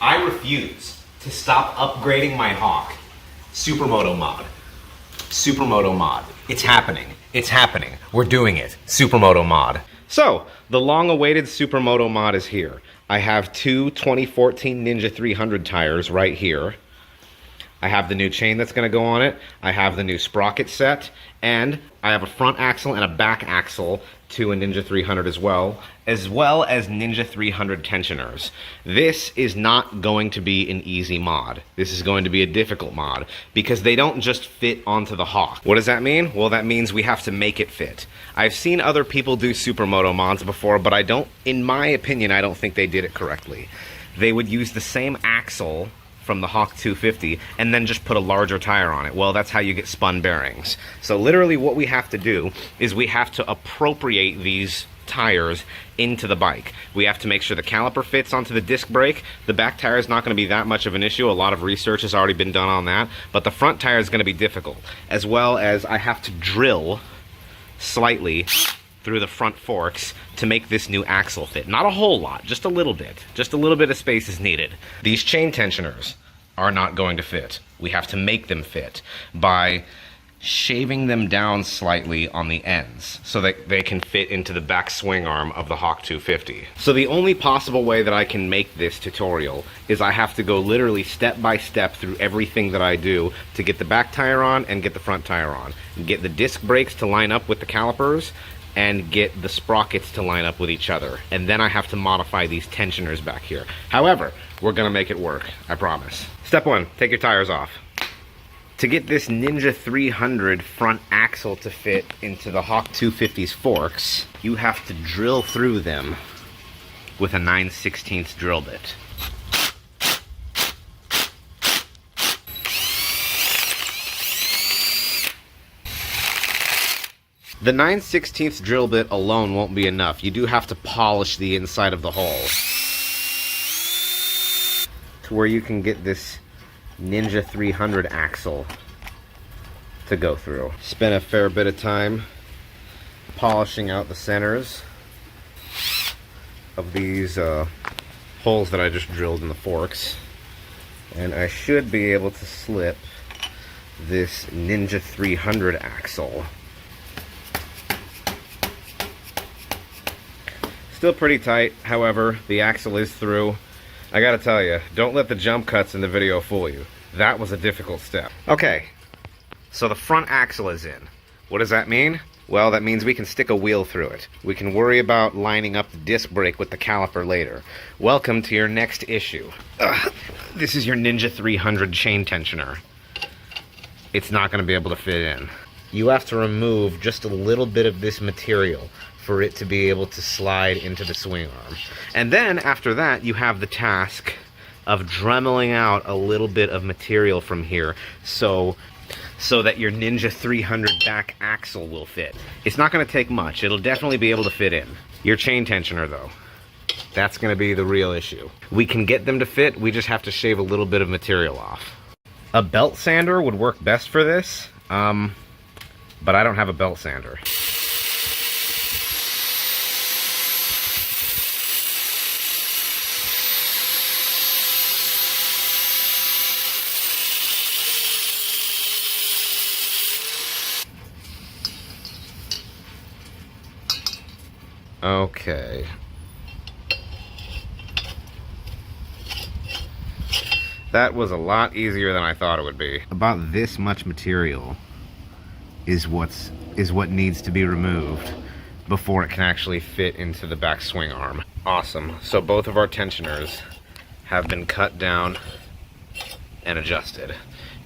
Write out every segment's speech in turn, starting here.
I refuse to stop upgrading my Hawk. Supermoto mod. Supermoto mod. It's happening. It's happening. We're doing it. Supermoto mod. So, the long-awaited Supermoto mod is here. I have two 2014 Ninja 300 tires right here. I have the new chain that's going to go on it. I have the new sprocket set. And I have a front axle and a back axle to a Ninja 300 as well as Ninja 300 tensioners. This is not going to be an easy mod. This is going to be a difficult mod because they don't just fit onto the Hawk. What does that mean? Well, that means we have to make it fit. I've seen other people do Supermoto mods before, but in my opinion, I don't think they did it correctly. They would use the same axle from the Hawk 250 and then just put a larger tire on it. Well, that's how you get spun bearings. So literally what we have to do is we have to appropriate these tires into the bike. We have to make sure the caliper fits onto the disc brake. The back tire is not going to be that much of an issue. A lot of research has already been done on that, but the front tire is going to be difficult, as well as I have to drill slightly through the front forks to make this new axle fit. Not a whole lot, just a little bit. Just a little bit of space is needed. These chain tensioners are not going to fit. We have to make them fit by shaving them down slightly on the ends so that they can fit into the back swing arm of the Hawk 250. So the only possible way that I can make this tutorial is I have to go literally step by step through everything that I do to get the back tire on and get the front tire on. Get the disc brakes to line up with the calipers and get the sprockets to line up with each other. And then I have to modify these tensioners back here. However, we're gonna make it work, I promise. Step one, take your tires off. To get this Ninja 300 front axle to fit into the Hawk 250's forks, you have to drill through them with a 9/16 drill bit. The 9/16 drill bit alone won't be enough. You do have to polish the inside of the hole to where you can get this Ninja 300 axle to go through. Spent a fair bit of time polishing out the centers of these holes that I just drilled in the forks, and I should be able to slip this Ninja 300 axle. Still pretty tight, however, the axle is through. I gotta tell you, don't let the jump cuts in the video fool you. That was a difficult step. Okay, so the front axle is in. What does that mean? Well, that means we can stick a wheel through it. We can worry about lining up the disc brake with the caliper later. Welcome to your next issue. This is your Ninja 300 chain tensioner. It's not gonna be able to fit in. You have to remove just a little bit of this material for it to be able to slide into the swing arm. And then after that, you have the task of dremeling out a little bit of material from here so that your Ninja 300 back axle will fit. It's not going to take much. It'll definitely be able to fit in. Your chain tensioner though, that's going to be the real issue. We can get them to fit, we just have to shave a little bit of material off. A belt sander would work best for this, but I don't have a belt sander. Okay. That was a lot easier than I thought it would be. About this much material is what needs to be removed before it can actually fit into the back swing arm. Awesome. So both of our tensioners have been cut down and adjusted.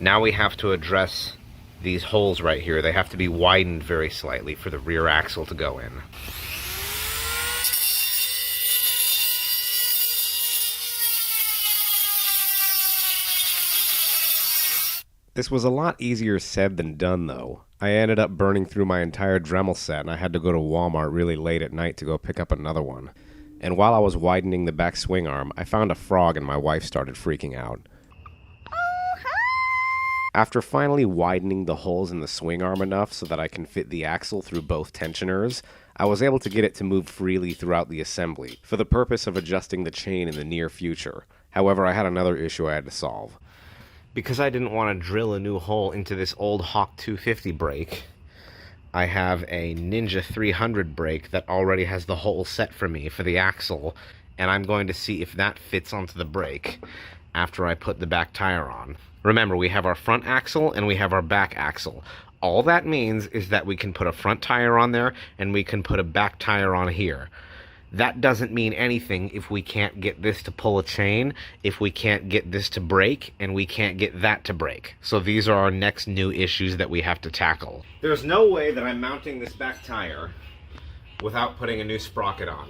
Now we have to address these holes right here. They have to be widened very slightly for the rear axle to go in. This was a lot easier said than done, though. I ended up burning through my entire Dremel set, and I had to go to Walmart really late at night to go pick up another one. And while I was widening the back swing arm, I found a frog and my wife started freaking out. After finally widening the holes in the swing arm enough so that I can fit the axle through both tensioners, I was able to get it to move freely throughout the assembly for the purpose of adjusting the chain in the near future. However, I had another issue I had to solve. Because I didn't want to drill a new hole into this old Hawk 250 brake, I have a Ninja 300 brake that already has the hole set for me for the axle, and I'm going to see if that fits onto the brake after I put the back tire on. Remember, we have our front axle and we have our back axle. All that means is that we can put a front tire on there and we can put a back tire on here. That doesn't mean anything if we can't get this to pull a chain, if we can't get this to brake, and we can't get that to brake. So these are our next new issues that we have to tackle. There's no way that I'm mounting this back tire without putting a new sprocket on.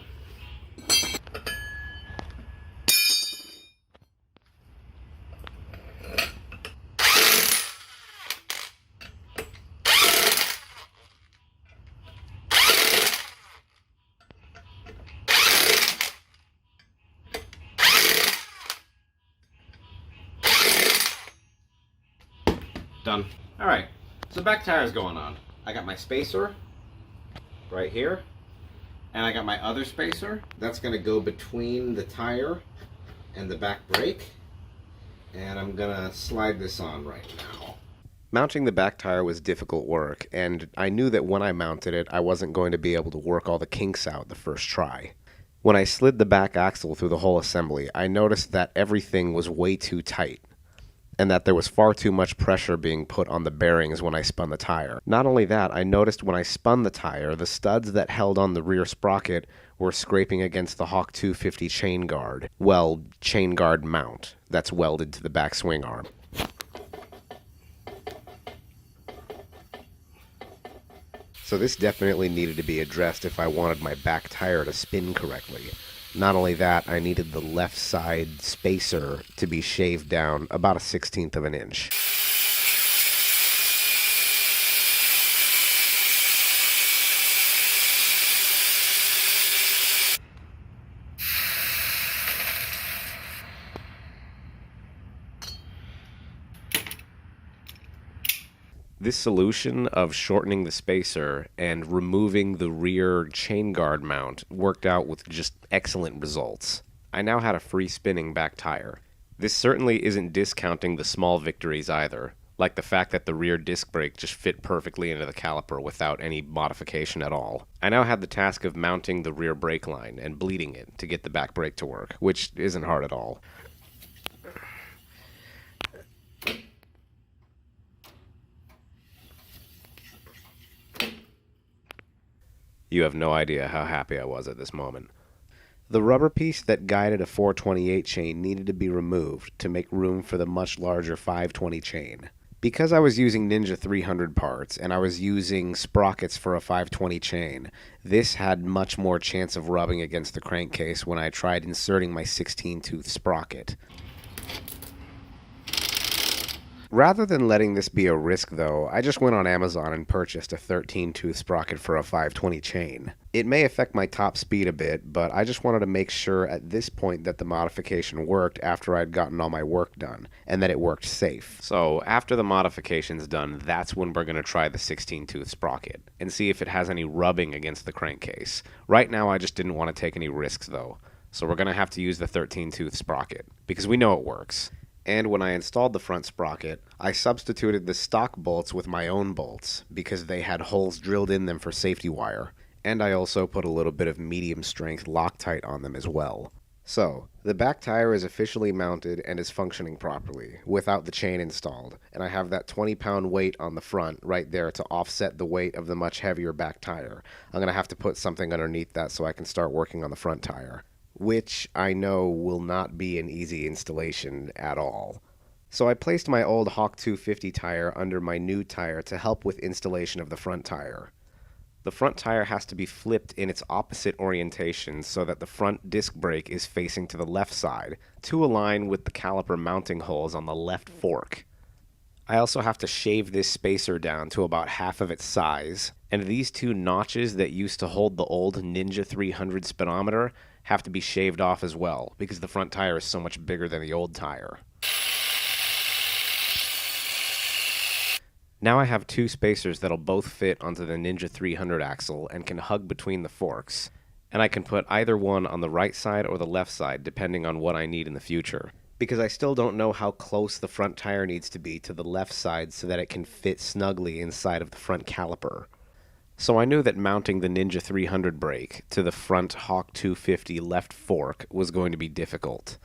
Done. Alright, so back tire's going on. I got my spacer right here, and I got my other spacer that's going to go between the tire and the back brake, and I'm going to slide this on right now. Mounting the back tire was difficult work, and I knew that when I mounted it, I wasn't going to be able to work all the kinks out the first try. When I slid the back axle through the whole assembly, I noticed that everything was way too tight, and that there was far too much pressure being put on the bearings when I spun the tire. Not only that, I noticed when I spun the tire, the studs that held on the rear sprocket were scraping against the Hawk 250 chain guard. Well, chain guard mount that's welded to the back swing arm. So this definitely needed to be addressed if I wanted my back tire to spin correctly. Not only that, I needed the left side spacer to be shaved down about 1/16 of an inch. This solution of shortening the spacer and removing the rear chain guard mount worked out with just excellent results. I now had a free spinning back tire. This certainly isn't discounting the small victories either, like the fact that the rear disc brake just fit perfectly into the caliper without any modification at all. I now had the task of mounting the rear brake line and bleeding it to get the back brake to work, which isn't hard at all. You have no idea how happy I was at this moment. The rubber piece that guided a 428 chain needed to be removed to make room for the much larger 520 chain. Because I was using Ninja 300 parts and I was using sprockets for a 520 chain, this had much more chance of rubbing against the crankcase when I tried inserting my 16-tooth sprocket. Rather than letting this be a risk, though, I just went on Amazon and purchased a 13-tooth sprocket for a 520 chain. It may affect my top speed a bit, but I just wanted to make sure at this point that the modification worked after I'd gotten all my work done, and that it worked safe. So after the modification's done, that's when we're going to try the 16-tooth sprocket, and see if it has any rubbing against the crankcase. Right now I just didn't want to take any risks, though, so we're going to have to use the 13-tooth sprocket, because we know it works. And when I installed the front sprocket, I substituted the stock bolts with my own bolts because they had holes drilled in them for safety wire. And I also put a little bit of medium strength Loctite on them as well. So, the back tire is officially mounted and is functioning properly, without the chain installed. And I have that 20-pound weight on the front right there to offset the weight of the much heavier back tire. I'm going to have to put something underneath that so I can start working on the front tire, which I know will not be an easy installation at all. So I placed my old Hawk 250 tire under my new tire to help with installation of the front tire. The front tire has to be flipped in its opposite orientation so that the front disc brake is facing to the left side to align with the caliper mounting holes on the left fork. I also have to shave this spacer down to about half of its size, and these two notches that used to hold the old Ninja 300 speedometer have to be shaved off as well, because the front tire is so much bigger than the old tire. Now I have two spacers that'll both fit onto the Ninja 300 axle and can hug between the forks, and I can put either one on the right side or the left side depending on what I need in the future. Because I still don't know how close the front tire needs to be to the left side so that it can fit snugly inside of the front caliper. So I knew that mounting the Ninja 300 brake to the front Hawk 250 left fork was going to be difficult,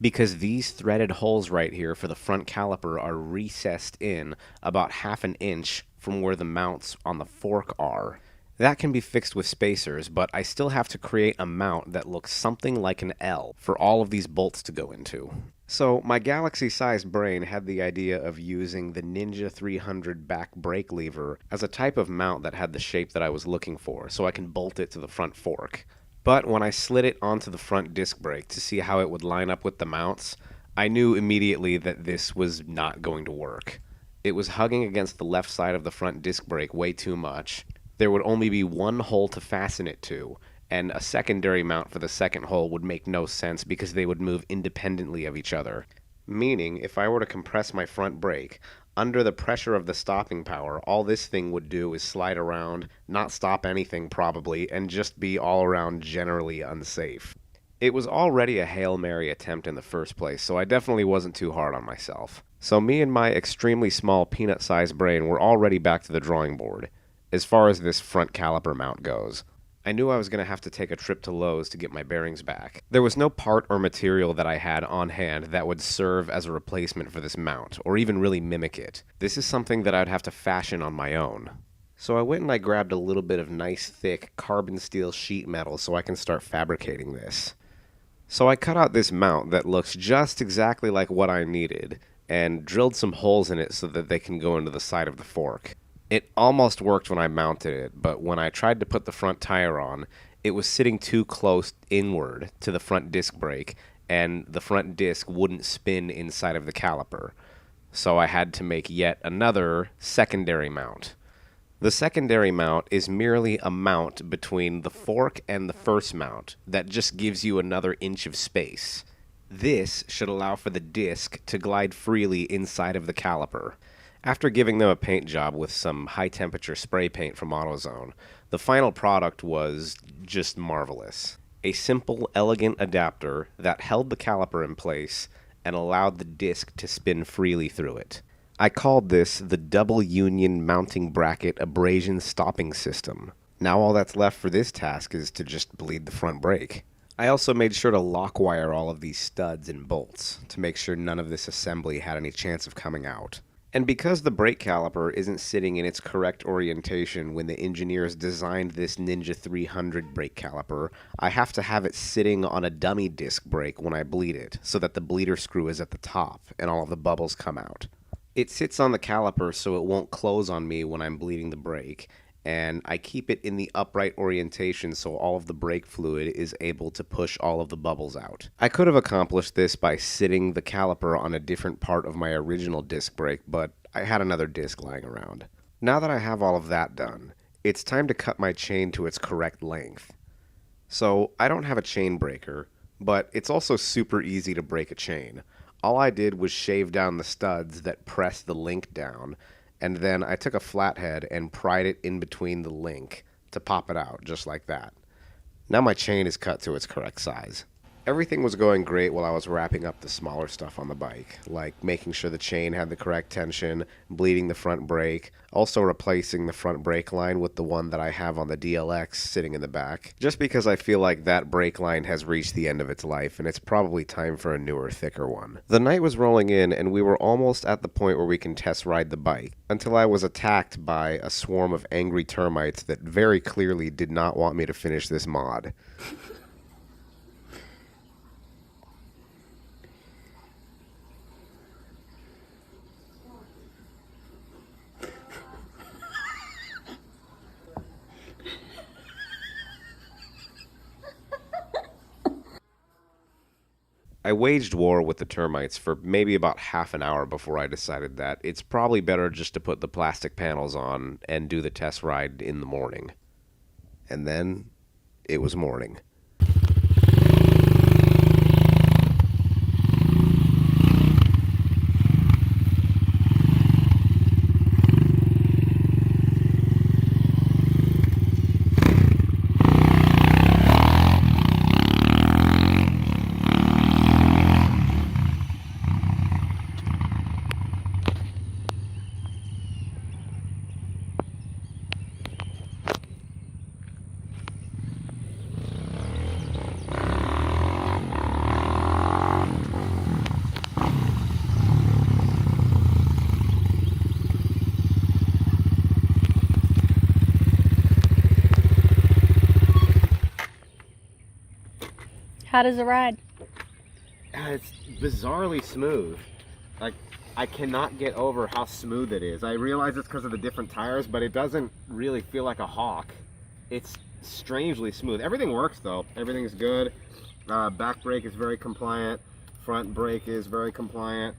because these threaded holes right here for the front caliper are recessed in about half an inch from where the mounts on the fork are. That can be fixed with spacers, but I still have to create a mount that looks something like an L for all of these bolts to go into. So my galaxy-sized brain had the idea of using the Ninja 300 back brake lever as a type of mount that had the shape that I was looking for, so I can bolt it to the front fork. But when I slid it onto the front disc brake to see how it would line up with the mounts, I knew immediately that this was not going to work. It was hugging against the left side of the front disc brake way too much. There would only be one hole to fasten it to, and a secondary mount for the second hole would make no sense because they would move independently of each other. Meaning, if I were to compress my front brake, under the pressure of the stopping power, all this thing would do is slide around, not stop anything probably, and just be all around generally unsafe. It was already a Hail Mary attempt in the first place, so I definitely wasn't too hard on myself. So me and my extremely small peanut-sized brain were already back to the drawing board, as far as this front caliper mount goes. I knew I was going to have to take a trip to Lowe's to get my bearings back. There was no part or material that I had on hand that would serve as a replacement for this mount, or even really mimic it. This is something that I'd have to fashion on my own. So I went and I grabbed a little bit of nice thick carbon steel sheet metal so I can start fabricating this. So I cut out this mount that looks just exactly like what I needed, and drilled some holes in it so that they can go into the side of the fork. It almost worked when I mounted it, but when I tried to put the front tire on, it was sitting too close inward to the front disc brake, and the front disc wouldn't spin inside of the caliper. So I had to make yet another secondary mount. The secondary mount is merely a mount between the fork and the first mount that just gives you another inch of space. This should allow for the disc to glide freely inside of the caliper. After giving them a paint job with some high-temperature spray paint from AutoZone, the final product was just marvelous. A simple, elegant adapter that held the caliper in place and allowed the disc to spin freely through it. I called this the Double Union Mounting Bracket Abrasion Stopping System. Now all that's left for this task is to just bleed the front brake. I also made sure to lock wire all of these studs and bolts to make sure none of this assembly had any chance of coming out. And because the brake caliper isn't sitting in its correct orientation when the engineers designed this Ninja 300 brake caliper, I have to have it sitting on a dummy disc brake when I bleed it, so that the bleeder screw is at the top and all of the bubbles come out. It sits on the caliper so it won't close on me when I'm bleeding the brake, and I keep it in the upright orientation so all of the brake fluid is able to push all of the bubbles out. I could have accomplished this by sitting the caliper on a different part of my original disc brake, but I had another disc lying around. Now that I have all of that done, it's time to cut my chain to its correct length. So I don't have a chain breaker, but it's also super easy to break a chain. All I did was shave down the studs that press the link down, and then I took a flathead and pried it in between the link to pop it out, just like that. Now my chain is cut to its correct size. Everything was going great while I was wrapping up the smaller stuff on the bike, like making sure the chain had the correct tension, bleeding the front brake, also replacing the front brake line with the one that I have on the DLX sitting in the back, just because I feel like that brake line has reached the end of its life and it's probably time for a newer, thicker one. The night was rolling in and we were almost at the point where we can test ride the bike, until I was attacked by a swarm of angry termites that very clearly did not want me to finish this mod. I waged war with the termites for maybe about half an hour before I decided that it's probably better just to put the plastic panels on and do the test ride in the morning. And then, it was morning. How does it ride? It's bizarrely smooth. Like, I cannot get over how smooth it is. I realize it's because of the different tires, but it doesn't really feel like a hawk. It's strangely smooth. Everything works though. Everything's good. Back brake is very compliant. Front brake is very compliant.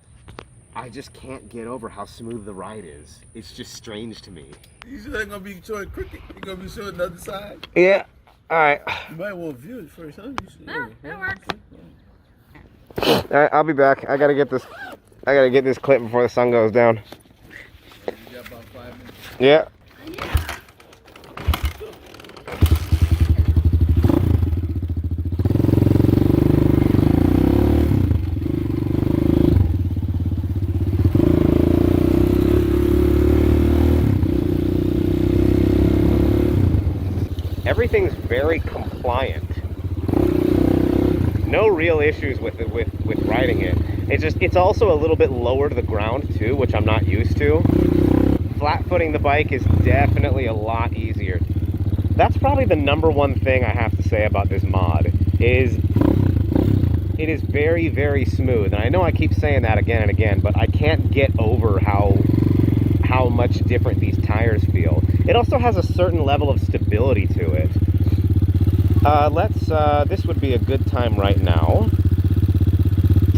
I just can't get over how smooth the ride is. It's just strange to me. You sure ain't gonna be showing crooked? You gonna be showing the other side? Yeah. All right. You might want to view it first, huh? You should, That works. All right. I'll be back. I gotta get this clip before the sun goes down. You got about 5 minutes. Yeah. Everything's very compliant. No real issues with riding it. It's also a little bit lower to the ground too, which I'm not used to. Flat footing the bike is definitely a lot easier. That's probably the number one thing I have to say about this mod is it is very, very smooth. And I know I keep saying that again and again, but I can't get over how much different these tires feel. It also has a certain level of stability to it. This would be a good time right now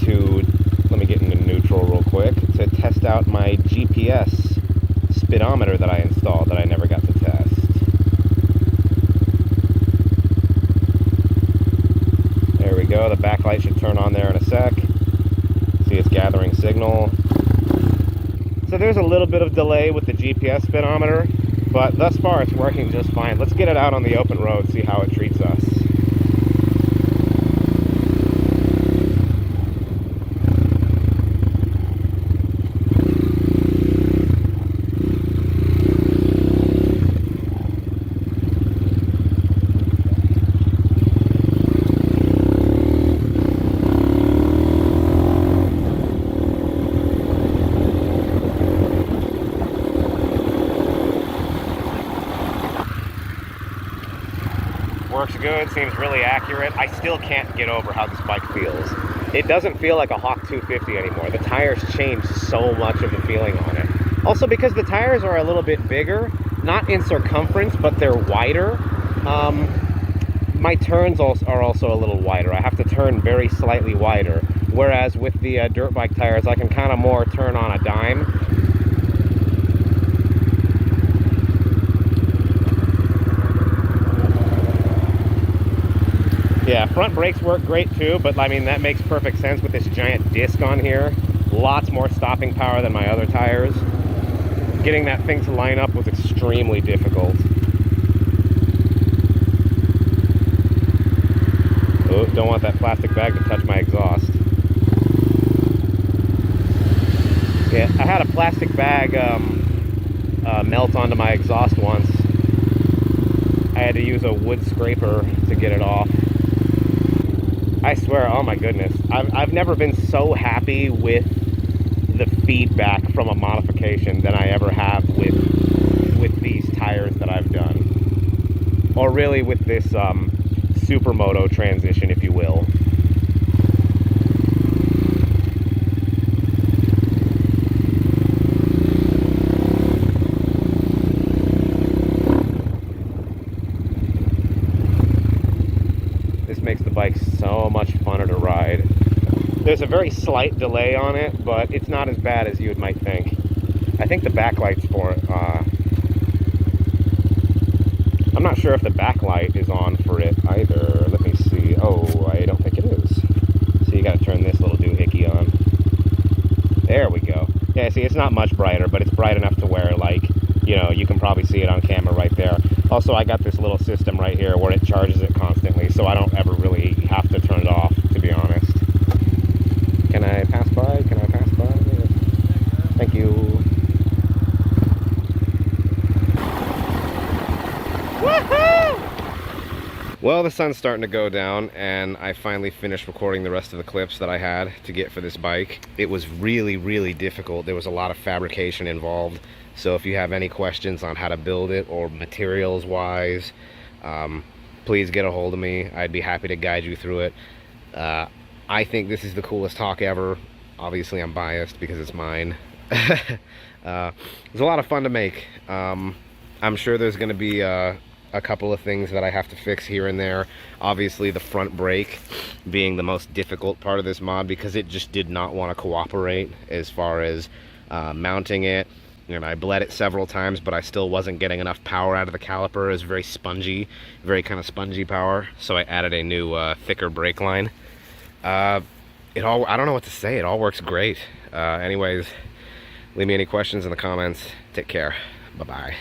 to, let me get into neutral real quick, to test out my GPS speedometer that I installed that I never got to test. There we go, the backlight should turn on there in a sec. See, it's gathering signal. So there's a little bit of delay with the GPS speedometer, but thus far it's working just fine. Let's get it out on the open road, see how it treats us. Works good, seems really accurate. I still can't get over how this bike feels. It doesn't feel like a Hawk 250 anymore. The tires changed so much of the feeling on it. Also because the tires are a little bit bigger, not in circumference, but they're wider. My turns are also a little wider. I have to turn very slightly wider. Whereas with the dirt bike tires, I can kind of more turn on a dime. Yeah, front brakes work great too, but I mean, that makes perfect sense with this giant disc on here. Lots more stopping power than my other tires. Getting that thing to line up was extremely difficult. Oh, don't want that plastic bag to touch my exhaust. Yeah, I had a plastic bag melt onto my exhaust once. I had to use a wood scraper to get it off. I swear, oh my goodness, I've never been so happy with the feedback from a modification than I ever have with these tires that I've done. Or really with this Supermoto transition, if you will. Makes the bike so much funner to ride. There's a very slight delay on it, but it's not as bad as you might think. I think the backlight's for it. I'm not sure if the backlight is on for it either. Let me see. Oh, I don't think it is. So you gotta turn this little doohickey on. There we go. Yeah, see, it's not much brighter, but it's bright enough to where, like, you know, you can probably see it on camera right there. Also, I got this little system right here where it charges it constantly, so I don't ever really have to turn it off, to be honest. Can I pass by? Can I pass by? Thank you. Woohoo! Well, the sun's starting to go down, and I finally finished recording the rest of the clips that I had to get for this bike. It was really, really difficult. There was a lot of fabrication involved. So if you have any questions on how to build it or materials wise, please get a hold of me. I'd be happy to guide you through it. I think this is the coolest hawk ever. Obviously, I'm biased because it's mine. It was a lot of fun to make. I'm sure there's going to be a couple of things that I have to fix here and there. Obviously, the front brake being the most difficult part of this mod because it just did not want to cooperate as far as mounting it. And I bled it several times, but I still wasn't getting enough power out of the caliper. It was very spongy, very kind of spongy power. So I added a new thicker brake line. I don't know what to say. It all works great. Anyways, leave me any questions in the comments. Take care. Bye-bye.